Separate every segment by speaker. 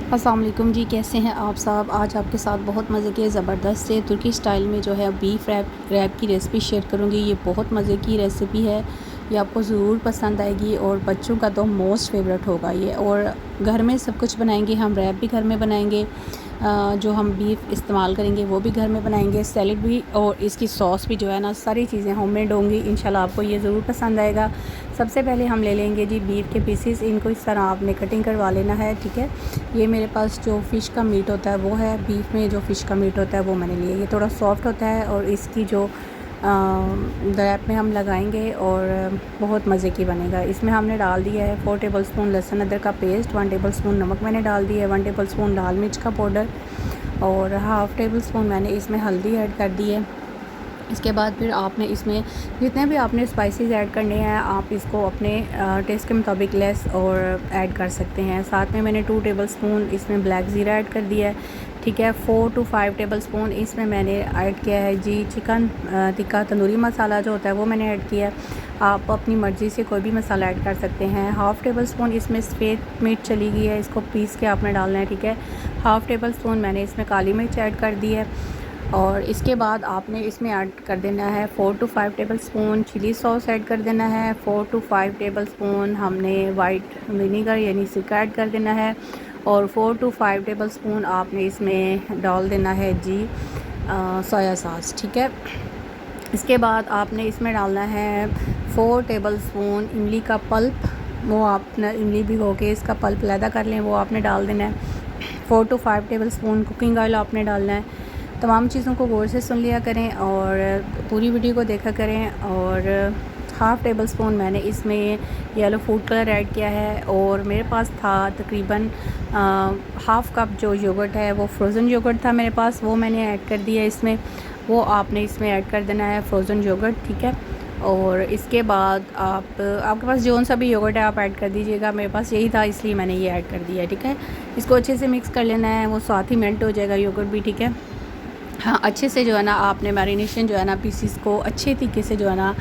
Speaker 1: अस्सलाम वालेकुम जी, कैसे हैं आप सब। आज आपके साथ बहुत मज़े की ज़बरदस्त से तुर्की स्टाइल में जो है बीफ रैप की रेसिपी शेयर करूंगी। ये बहुत मज़े की रेसिपी है, ये आपको ज़रूर पसंद आएगी और बच्चों का तो मोस्ट फेवरेट होगा ये। और घर में सब कुछ बनाएंगे हम, रैप भी घर में बनाएंगे, जो हम बीफ इस्तेमाल करेंगे वो भी घर में बनाएंगे, सैलेड भी, और इसकी सॉस भी जो है ना, सारी चीज़ें होममेड होंगी। इंशाल्लाह आपको ये ज़रूर पसंद आएगा। सबसे पहले हम ले लेंगे जी बीफ के पीसेस, इनको इस तरह आपने कटिंग करवा लेना है, ठीक है। ये मेरे पास जो फ़िश का मीट होता है वो है, बीफ में जो फ़िश का मीट होता है वो मैंने लिया। ये थोड़ा सॉफ्ट होता है और इसकी जो रैप में हम लगाएंगे और बहुत मज़े की बनेगा। इसमें हमने डाल दिया है 4 टेबलस्पून लहसुन अदरक का पेस्ट, 1 टेबलस्पून नमक मैंने डाल दिया है, 1 टेबलस्पून लाल मिर्च का पाउडर और हाफ़ टेबलस्पून मैंने इसमें हल्दी ऐड कर दी है। इसके बाद फिर आपने इसमें जितने भी आपने स्पाइसेस ऐड करने हैं आप इसको अपने टेस्ट के मुताबिक लेस और ऐड कर सकते हैं। साथ में मैंने 2 टेबलस्पून इसमें ब्लैक ज़ीरा ऐड कर दिया है, ठीक है। 4 to 5 टेबलस्पून इसमें मैंने ऐड किया है जी चिकन टिक्का तंदूरी मसाला जो होता है वो मैंने ऐड किया है। आप अपनी मर्ज़ी से कोई भी मसाला ऐड कर सकते हैं। हाफ़ टेबलस्पून इसमें सफ़ेद मिर्च चली गई है, इसको पीस के आपने डालना है, ठीक है। हाफ़ टेबलस्पून मैंने इसमें काली मिर्च ऐड कर दी है और इसके बाद आपने इसमें ऐड कर देना है 4 to 5 tablespoon chilli sauce add कर देना है। 4 to 5 टेबलस्पून हमने वाइट विनीगर यानी सिरका ऐड कर देना है और 4 to 5 टेबलस्पून आपने इसमें डाल देना है जी सोया सॉस, ठीक है। इसके बाद आपने इसमें डालना है 4 टेबलस्पून इमली का पल्प, वो आपने इमली भिगो के इसका पल्प अलहदा कर लें, वो आपने डाल देना है। 4 to 5 टेबलस्पून कुकिंग ऑयल आपने डालना है। तमाम चीज़ों को गौर से सुन लिया करें और पूरी वीडियो को देखा करें। और हाफ़ टेबलस्पून मैंने इसमें येलो फूड कलर ऐड किया है और मेरे पास था तकरीबन हाफ़ कप जो योगर्ट है, वो फ्रोज़न योगर्ट था मेरे पास, वो मैंने ऐड कर दिया इसमें। वो आपने इसमें ऐड कर देना है फ्रोज़न योगर्ट, ठीक है। और इसके बाद आपके पास जौन सा भी योगर्ट है आप ऐड कर दीजिएगा। मेरे पास यही था इसलिए मैंने ये ऐड कर दिया है, ठीक है। इसको अच्छे से मिक्स कर लेना है, वो साथ ही मेल्ट हो जाएगा योगर्ट भी, ठीक है। हाँ, अच्छे से जो है ना आपने मैरिनेशन जो है ना पीसीस को अच्छे तरीके से जो है ना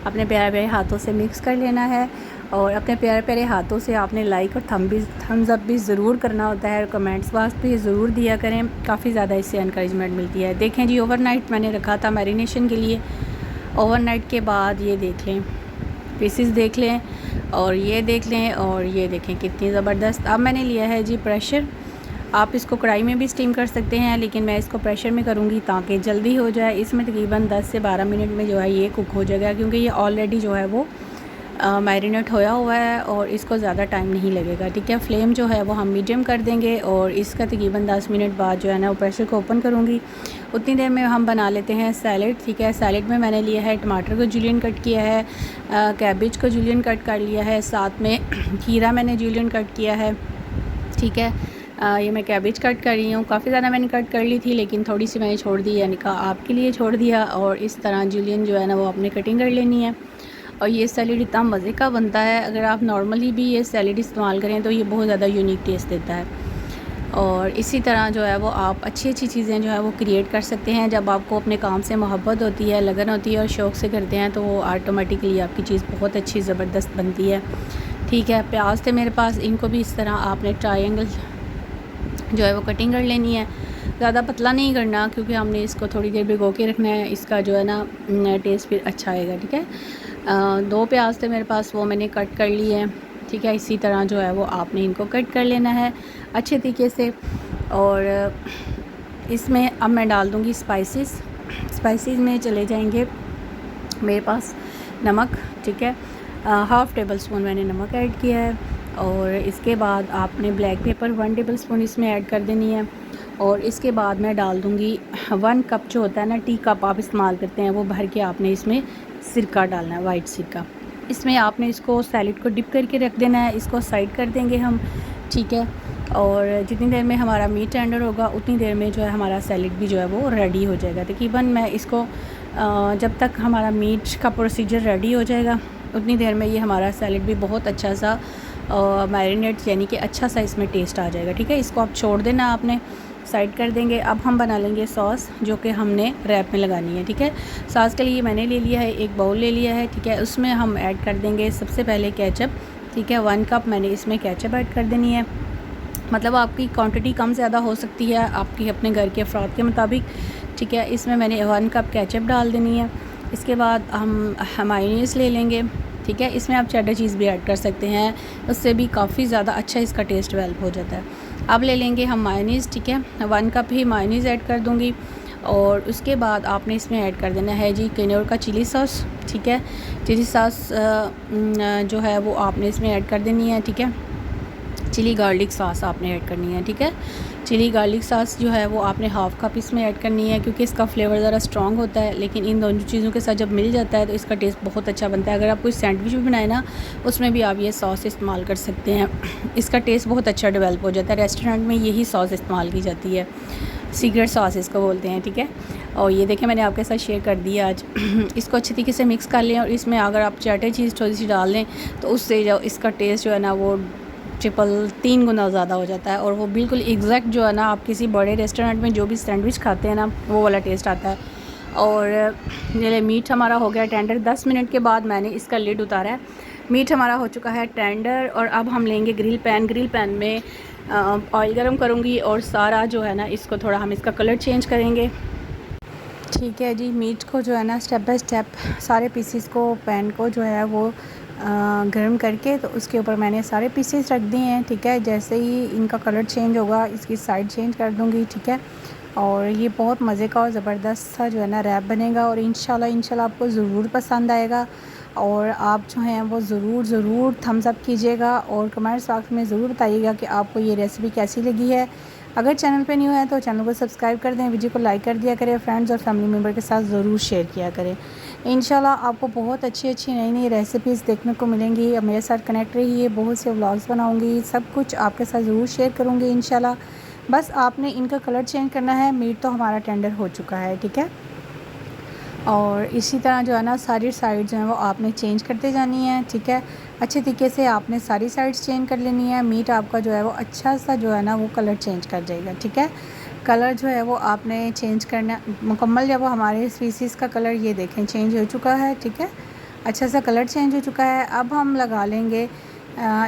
Speaker 1: अपने प्यारे प्यारे हाथों से मिक्स कर लेना है। और अपने प्यारे प्यारे हाथों से आपने लाइक और थम्स अप भी ज़रूर करना होता है और कमेंट्स बॉक्स पे ज़रूर दिया करें, काफ़ी ज़्यादा इससे इनकरेजमेंट मिलती है। देखें जी, ओवरनाइट मैंने रखा था मैरिनेशन के लिए। ओवरनाइट के बाद ये देख लें, पीसीस देख लें और ये देख लें और ये देखें कितनी ज़बरदस्त। अब मैंने लिया है जी प्रेशर। आप इसको कढ़ाई में भी स्टीम कर सकते हैं, लेकिन मैं इसको प्रेशर में करूँगी ताकि जल्दी हो जाए। इसमें तकरीबन 10 से 12 मिनट में जो है ये कुक हो जाएगा, क्योंकि ये ऑलरेडी जो है वो मैरिनेट होया हुआ है और इसको ज़्यादा टाइम नहीं लगेगा, ठीक है। फ्लेम जो है वो हम मीडियम कर देंगे और इसका तकरीबन 10 मिनट बाद जो है ना वो प्रेशर को ओपन करूँगी। उतनी देर में हम बना लेते हैं सैलेड, ठीक है। सैलेड में मैंने लिया है टमाटर को जूलियन कट किया है, कैबेज को जूलियन कट कर लिया है, साथ में खीरा मैंने जूलियन कट किया है, ठीक है। ये मैं कैबेज कट कर रही हूँ, काफ़ी ज़्यादा मैंने कट कर ली थी लेकिन थोड़ी सी मैंने छोड़ दी, यानी कहा आपके लिए छोड़ दिया। और इस तरह जूलियन जो है ना वो आपने कटिंग कर लेनी है। और ये सैलेड इतना मज़े का बनता है, अगर आप नॉर्मली भी ये सैलेड इस्तेमाल करें तो ये बहुत ज़्यादा यूनिक टेस्ट देता है। और इसी तरह जो है वो आप अच्छी चीज़ें जो है वो क्रिएट कर सकते हैं। जब आपको अपने काम से मोहब्बत होती है, लगन होती है और शौक़ से करते हैं तो वो ऑटोमेटिकली आपकी चीज़ बहुत अच्छी ज़बरदस्त बनती है, ठीक है। प्याज थे मेरे पास, इनको भी इस तरह आपने ट्रायंगल जो है वो कटिंग कर लेनी है। ज़्यादा पतला नहीं करना क्योंकि हमने इसको थोड़ी देर भिगो के रखना है, इसका जो है ना टेस्ट फिर अच्छा आएगा, ठीक है। 2 प्याज थे मेरे पास, वो मैंने कट कर लिए हैं, ठीक है। इसी तरह जो है वो आपने इनको कट कर लेना है अच्छे तरीके से। और इसमें अब मैं डाल दूँगी स्पाइसेस में चले जाएंगे मेरे पास नमक, ठीक है। हाफ़ टेबल स्पून मैंने नमक ऐड किया है और इसके बाद आपने ब्लैक पेपर 1 टेबल स्पून इसमें ऐड कर देनी है। और इसके बाद मैं डाल दूँगी 1 कप जो होता है ना, टी कप आप इस्तेमाल करते हैं वो भर के आपने इसमें सिरका डालना है, वाइट सिरका। इसमें आपने इसको सैलेड को डिप करके रख देना है, इसको साइड कर देंगे हम, ठीक है। और जितनी देर में हमारा मीट टेंडर होगा उतनी देर में जो है हमारा सैलेड भी जो है वो रेडी हो जाएगा। तकरीबन मैं इसको जब तक हमारा मीट का प्रोसीजर रेडी हो जाएगा उतनी देर में ये हमारा सैलेड भी बहुत अच्छा सा मैरिनेट यानी कि अच्छा सा इसमें टेस्ट आ जाएगा, ठीक है। इसको आप छोड़ देना, आपने साइड कर देंगे। अब हम बना लेंगे सॉस जो कि हमने रैप में लगानी है, ठीक है। सॉस के लिए मैंने ले लिया है, एक बाउल ले लिया है, ठीक है। उसमें हम ऐड कर देंगे सबसे पहले केचप, ठीक है। 1 कप मैंने इसमें केचप ऐड कर देनी है। मतलब आपकी क्वांटिटी कम ज़्यादा हो सकती है आपकी अपने घर के अफराद के मुताबिक, ठीक है। इसमें मैंने 1 कप केचप डाल देनी है। इसके बाद हम मायोनीज़ ले लेंगे, ठीक है। इसमें आप चेडर चीज़ भी ऐड कर सकते हैं, उससे भी काफ़ी ज़्यादा अच्छा इसका टेस्ट डेवलप हो जाता है। अब ले लेंगे हम मायोनीज़, ठीक है। 1 कप ही मायोनीज़ ऐड कर दूँगी और उसके बाद आपने इसमें ऐड कर देना है जी किनोर का चिली सॉस, ठीक है। चिली सॉस जो है वो आपने इसमें ऐड कर देनी है, ठीक है। चिली गार्लिक सॉस आपने ऐड करनी है, ठीक है। चिली गार्लिक सॉस जो है वो आपने हाफ़ कप इसमें ऐड करनी है, क्योंकि इसका फ्लेवर ज़रा स्ट्रॉन्ग होता है, लेकिन इन दोनों चीज़ों के साथ जब मिल जाता है तो इसका टेस्ट बहुत अच्छा बनता है। अगर आप कोई सैंडविच भी बनाए ना, उसमें भी आप ये सॉस इस्तेमाल कर सकते हैं, इसका टेस्ट बहुत अच्छा डेवलप हो जाता है। रेस्टोरेंट में यही सॉस इस्तेमाल की जाती है, सीक्रेट सॉस इसको बोलते हैं, ठीक है। और ये देखें मैंने आपके साथ शेयर कर दिया आज। इसको अच्छी तरीके से मिक्स कर लें और इसमें अगर आप चेडर चीज़ थोड़ी सी डाल लें तो उससे जो इसका टेस्ट जो है ना वो 3 गुना ज़्यादा हो जाता है और वो बिल्कुल एग्जैक्ट जो है ना आप किसी बड़े रेस्टोरेंट में जो भी सैंडविच खाते हैं ना वो वाला टेस्ट आता है। और ये मीट हमारा हो गया टेंडर। 10 मिनट के बाद मैंने इसका लिड उतारा है, मीट हमारा हो चुका है टेंडर। और अब हम लेंगे ग्रिल पैन में ऑयल गरम करूँगी और सारा जो है ना इसको थोड़ा हम इसका कलर चेंज करेंगे, ठीक है जी। मीट को जो है ना स्टेप बाय स्टेप सारे पीसेस को पैन को जो है वो गर्म करके तो उसके ऊपर मैंने सारे पीसेस रख दिए हैं, ठीक है। जैसे ही इनका कलर चेंज होगा इसकी साइड चेंज कर दूंगी, ठीक है। और ये बहुत मज़े का और ज़बरदस्त सा जो है ना रैप बनेगा और इंशाल्लाह आपको ज़रूर पसंद आएगा। और आप जो हैं वो ज़रूर थम्स अप कीजिएगा और कमेंट्स बॉक्स में ज़रूर बताइएगा कि आपको ये रेसिपी कैसी लगी है। अगर चैनल पे न्यू है तो चैनल को सब्सक्राइब कर दें, वीडियो को लाइक कर दिया करें, फ्रेंड्स और फैमिली मेम्बर के साथ ज़रूर शेयर किया करें। इंशाल्लाह आपको बहुत अच्छी नई रेसिपीज़ देखने को मिलेंगी। अब मेरे साथ कनेक्ट रहिए, बहुत से व्लॉग्स बनाऊंगी, सब कुछ आपके साथ ज़रूर शेयर करूंगी इंशाल्लाह। बस आपने इनका कलर चेंज करना है। मीट तो हमारा टेंडर हो चुका है, ठीक है। और इसी तरह जो है ना सारी साइड जो है वो आपने चेंज करते जानी है, ठीक है। अच्छे तरीके से आपने सारी साइड्स चेंज कर लेनी है। मीट आपका जो है वो अच्छा सा जो है ना वो कलर चेंज कर जाएगा, ठीक है। कलर जो है वो आपने चेंज करना मुकम्मल। जब हमारे स्पीसीज़ का कलर ये देखें चेंज हो चुका है, ठीक है, अच्छा सा कलर चेंज हो चुका है। अब हम लगा लेंगे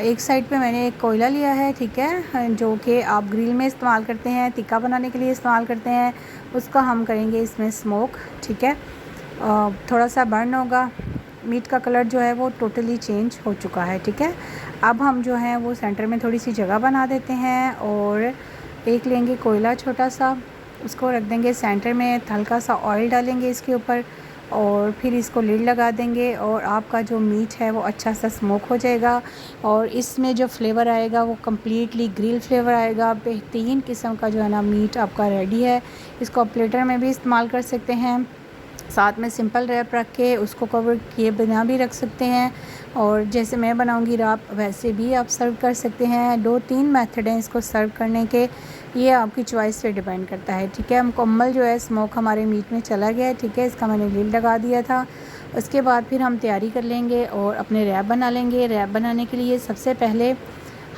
Speaker 1: एक साइड पे मैंने एक कोयला लिया है, ठीक है, जो कि आप ग्रिल में इस्तेमाल करते हैं, टिक्का बनाने के लिए इस्तेमाल करते हैं। उसका हम करेंगे इसमें स्मोक, ठीक है। थोड़ा सा बर्न होगा। मीट का कलर जो है वो टोटली चेंज हो चुका है, ठीक है। अब हम जो है वो सेंटर में थोड़ी सी जगह बना देते हैं और एक लेंगे कोयला छोटा सा, उसको रख देंगे सेंटर में, हल्का सा ऑयल डालेंगे इसके ऊपर और फिर इसको लिड लगा देंगे और आपका जो मीट है वो अच्छा सा स्मोक हो जाएगा और इसमें जो फ्लेवर आएगा वो कम्प्लीटली ग्रिल फ्लेवर आएगा। बेहतरीन किस्म का जो है ना मीट आपका रेडी है। इसको आप प्लेटर में भी इस्तेमाल कर सकते हैं, साथ में सिंपल रैप रख के उसको कवर किए बिना भी रख सकते हैं और जैसे मैं बनाऊंगी रैप वैसे भी आप सर्व कर सकते हैं। 2-3 मेथड हैं इसको सर्व करने के, ये आपकी चॉइस पे डिपेंड करता है, ठीक है। मुकम्मल जो है स्मोक हमारे मीट में चला गया है, ठीक है। इसका मैंने लिड लगा दिया था। उसके बाद फिर हम तैयारी कर लेंगे और अपने रैप बना लेंगे। रैप बनाने के लिए सबसे पहले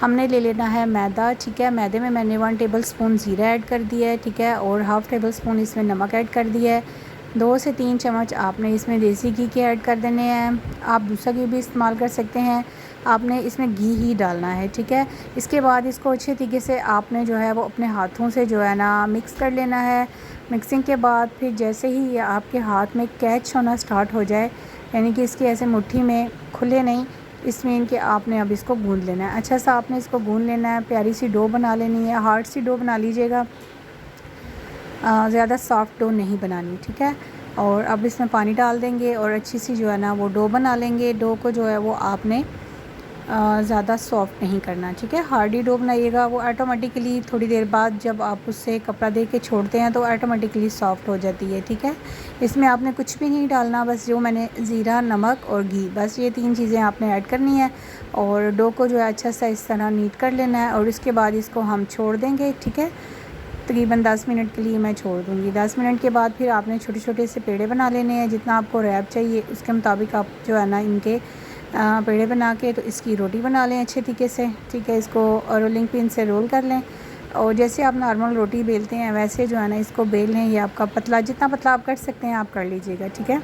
Speaker 1: हमने ले लेना है मैदा, ठीक है। मैदे में मैंने 1 टेबल स्पून ज़ीरा ऐड कर दिया है, ठीक है, और हाफ़ टेबल स्पून इसमें नमक ऐड कर दिया है। 2 से 3 चम्मच आपने इसमें देसी घी के ऐड कर देने हैं। आप दूसरा घी भी इस्तेमाल कर सकते हैं, आपने इसमें घी ही डालना है, ठीक है। इसके बाद इसको अच्छे तरीके से आपने जो है वो अपने हाथों से जो है ना मिक्स कर लेना है। मिक्सिंग के बाद फिर जैसे ही ये आपके हाथ में कैच होना स्टार्ट हो जाए, यानी कि इसकी ऐसे मुट्ठी में खुले नहीं, इसमें इनके आपने अब इसको गूंद लेना है। अच्छा सा आपने इसको गूंद लेना है, प्यारी सी डो बना लेनी है। हार्ड सी डो बना लीजिएगा, ज़्यादा सॉफ्ट डो नहीं बनानी, ठीक है। और अब इसमें पानी डाल देंगे और अच्छी सी जो है ना वो डो बना लेंगे। डो को जो है वो आपने ज़्यादा सॉफ्ट नहीं करना, ठीक है। हार्डी डो बनाइएगा, वो ऑटोमेटिकली थोड़ी देर बाद जब आप उससे कपड़ा दे के छोड़ते हैं तो ऑटोमेटिकली सॉफ्ट हो जाती है, ठीक है। इसमें आपने कुछ भी नहीं डालना, बस जो मैंने ज़ीरा, नमक और घी, बस ये 3 चीज़ें आपने ऐड करनी है और डो को जो है अच्छा सा इस तरह नीट कर लेना है और उसके बाद इसको हम छोड़ देंगे, ठीक है। तकरीबन 10 मिनट के लिए मैं छोड़ दूँगी। 10 मिनट के बाद फिर आपने छोटे छोटे से पेड़े बना लेने हैं, जितना आपको रैप चाहिए उसके मुताबिक आप जो है ना इनके पेड़े बना के तो इसकी रोटी बना लें अच्छे तरीके से, ठीक है। इसको रोलिंग पिन से रोल कर लें और जैसे आप नॉर्मल रोटी बेलते हैं वैसे जो है ना इसको बेल लें। ये आपका पतला, जितना पतला आप कर सकते हैं आप कर लीजिएगा, ठीक है।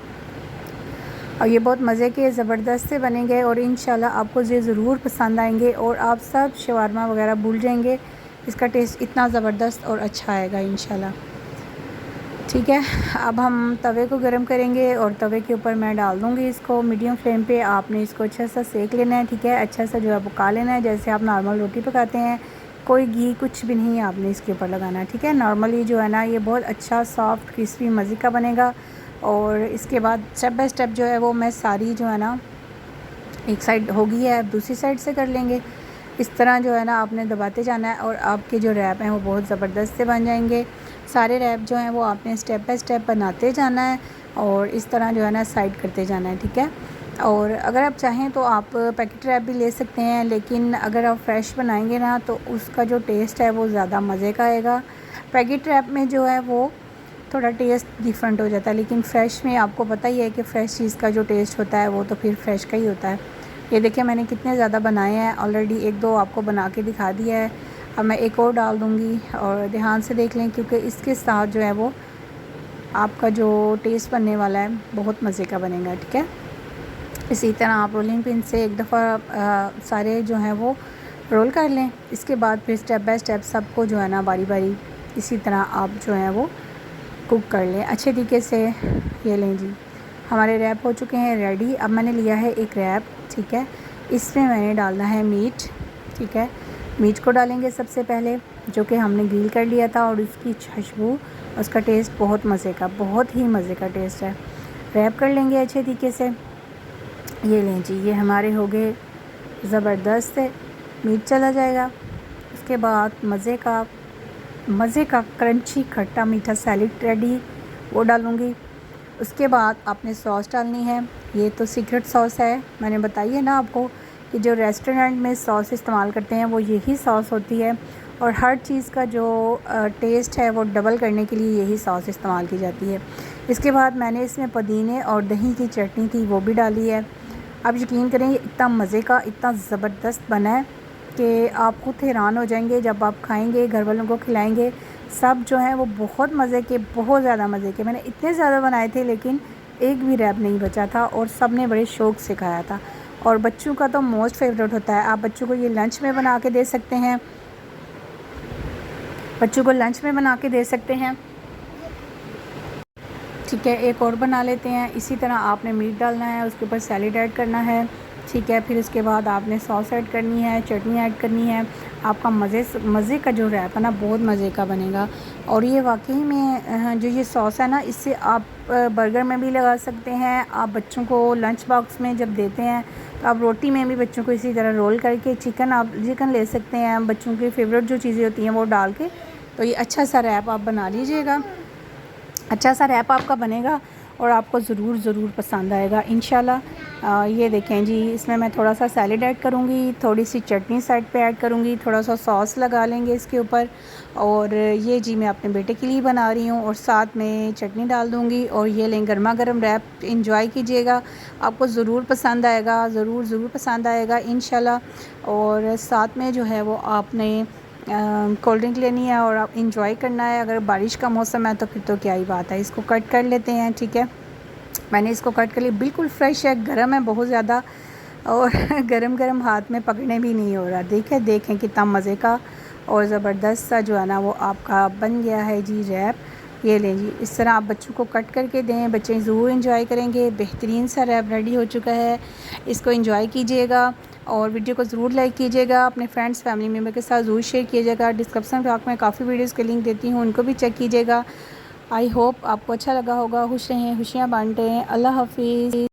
Speaker 1: और ये बहुत मज़े के ज़बरदस्त से बनेंगे और इंशाल्लाह आपको ये ज़रूर पसंद आएंगे और आप सब शवारमा वगैरह भूल जाएंगे इसका टेस्ट इतना ज़बरदस्त और अच्छा आएगा इंशाल्लाह। ठीक है, अब हम तवे को गर्म करेंगे और तवे के ऊपर मैं डाल दूँगी इसको मीडियम फ्लेम पे। आपने इसको अच्छा सा सेक लेना है, ठीक है, अच्छा सा जो है पका लेना है, जैसे आप नॉर्मल रोटी पकाते हैं। कोई घी कुछ भी नहीं आपने इसके ऊपर लगाना है, ठीक है। नॉर्मली जो है ना ये बहुत अच्छा सॉफ्ट क्रिस्पी मज़े का बनेगा। और इसके बाद स्टेप बाय स्टेप जो है वो मैं सारी जो है ना, एक साइड हो गई है, अब दूसरी साइड से कर लेंगे। इस तरह जो है ना आपने दबाते जाना है और आपके जो रैप हैं वो बहुत ज़बरदस्त से बन जाएंगे। सारे रैप जो हैं वो आपने स्टेप बाय स्टेप बनाते जाना है और इस तरह जो है ना साइड करते जाना है, ठीक है। और अगर आप चाहें तो आप पैकेट रैप भी ले सकते हैं, लेकिन अगर आप फ्रेश बनाएंगे ना तो उसका जो टेस्ट है वो ज़्यादा मज़े का आएगा। पैकेट रैप में जो है वो थोड़ा टेस्ट डिफरेंट हो जाता है, लेकिन फ़्रेश में आपको पता ही है कि फ़्रेश चीज़ का जो टेस्ट होता है वो तो फिर फ्रेश का ही होता है। ये देखिए मैंने कितने ज़्यादा बनाए हैं ऑलरेडी, एक दो आपको बना के दिखा दिया है। अब मैं एक और डाल दूँगी और ध्यान से देख लें, क्योंकि इसके साथ जो है वो आपका जो टेस्ट बनने वाला है बहुत मज़े का बनेगा, ठीक है। इसी तरह आप रोलिंग पिन से एक दफ़ा सारे जो हैं वो रोल कर लें। इसके बाद फिर स्टेप बाय स्टेप सबको जो है ना बारी बारी इसी तरह आप जो है वो कुक कर लें अच्छे तरीके से। ये लें जी, हमारे रैप हो चुके हैं रेडी। अब मैंने लिया है एक रैप, ठीक है, इसमें मैंने डालना है मीट, ठीक है। मीट को डालेंगे सबसे पहले, जो कि हमने ग्रिल कर लिया था, और इसकी खुशबू, उसका टेस्ट बहुत मज़े का, बहुत ही मज़े का टेस्ट है। रैप कर लेंगे अच्छे तरीके से। ये लें जी, ये हमारे हो गए ज़बरदस्त से मीट चला जाएगा। उसके बाद मज़े का क्रंची खट्टा मीठा सैलेड रेडी, वो डालूँगी। उसके बाद आपने सॉस डालनी है। ये तो सीक्रेट सॉस है, मैंने बताई है ना आपको कि जो रेस्टोरेंट में सॉस इस्तेमाल करते हैं वो यही सॉस होती है, और हर चीज़ का जो टेस्ट है वो डबल करने के लिए यही सॉस इस्तेमाल की जाती है। इसके बाद मैंने इसमें पुदीने और दही की चटनी थी वो भी डाली है। आप यकीन करें ये इतना मज़े का, इतना ज़बरदस्त बना है कि आप खुद हैरान हो जाएंगे जब आप खाएंगे, घर वालों को खिलाएंगे। सब जो हैं वो बहुत मज़े के, बहुत ज़्यादा मज़े के। मैंने इतने ज़्यादा बनाए थे लेकिन एक भी रैप नहीं बचा था, और सब ने बड़े शौक़ से खाया था। और बच्चों का तो मोस्ट फेवरेट होता है। आप बच्चों को ये लंच में बना के दे सकते हैं, बच्चों को लंच में बना के दे सकते हैं, ठीक है। एक और बना लेते हैं। इसी तरह आपने मीट डालना है, उसके ऊपर सैलेड ऐड करना है, ठीक है। फिर उसके बाद आपने सॉस ऐड करनी है, चटनी ऐड करनी है। आपका मज़े का जो रैप है ना बहुत मज़े का बनेगा। और ये वाकई में जो ये सॉस है ना, इससे आप बर्गर में भी लगा सकते हैं। आप बच्चों को लंच बॉक्स में जब देते हैं तो आप रोटी में भी बच्चों को इसी तरह रोल करके, चिकन ले सकते हैं, बच्चों की फ़ेवरेट जो चीज़ें होती हैं वो डाल के, तो ये अच्छा सा रैप आप बना लीजिएगा। अच्छा सा रैप आपका बनेगा और आपको ज़रूर पसंद आएगा इंशाल्लाह। ये देखें जी, इसमें मैं थोड़ा सा सैलेड ऐड करूँगी, थोड़ी सी चटनी साइड पे ऐड करूँगी, थोड़ा सा सॉस लगा लेंगे इसके ऊपर। और ये जी मैं अपने बेटे के लिए बना रही हूँ, और साथ में चटनी डाल दूँगी। और ये लें गर्मा गर्म रैप, इंजॉय कीजिएगा, आपको ज़रूर पसंद आएगा, ज़रूर पसंद आएगा इंशाल्लाह। और साथ में जो है वो आपने कोल्ड ड्रिंक लेनी है और आप इंजॉय करना है। अगर बारिश का मौसम है तो फिर तो क्या ही बात है। इसको कट कर लेते हैं, ठीक है। मैंने इसको कट कर लिया, बिल्कुल फ्रेश है, गर्म है बहुत ज़्यादा, और गरम हाथ में पकड़ने भी नहीं हो रहा। देखें कितना मज़े का और ज़बरदस्त सा जो है ना वो आपका बन गया है जी रैप। ये लें जी, इस तरह आप बच्चों को कट करके दें, बच्चे ज़रूर इंजॉय करेंगे। बेहतरीन सा रैप रेडी हो चुका है, इसको इंजॉय कीजिएगा और वीडियो को ज़रूर लाइक कीजिएगा। अपने फ्रेंड्स फैमिली मेम्बर के साथ ज़रूर शेयर कीजिएगा। डिस्क्रिप्शन बॉक्स में काफ़ी वीडियोज़ के लिंक देती हूँ, उनको भी चेक कीजिएगा। आई होप आपको अच्छा लगा होगा। खुश रहें, खुशियाँ बांटें। अल्लाह हाफिज़।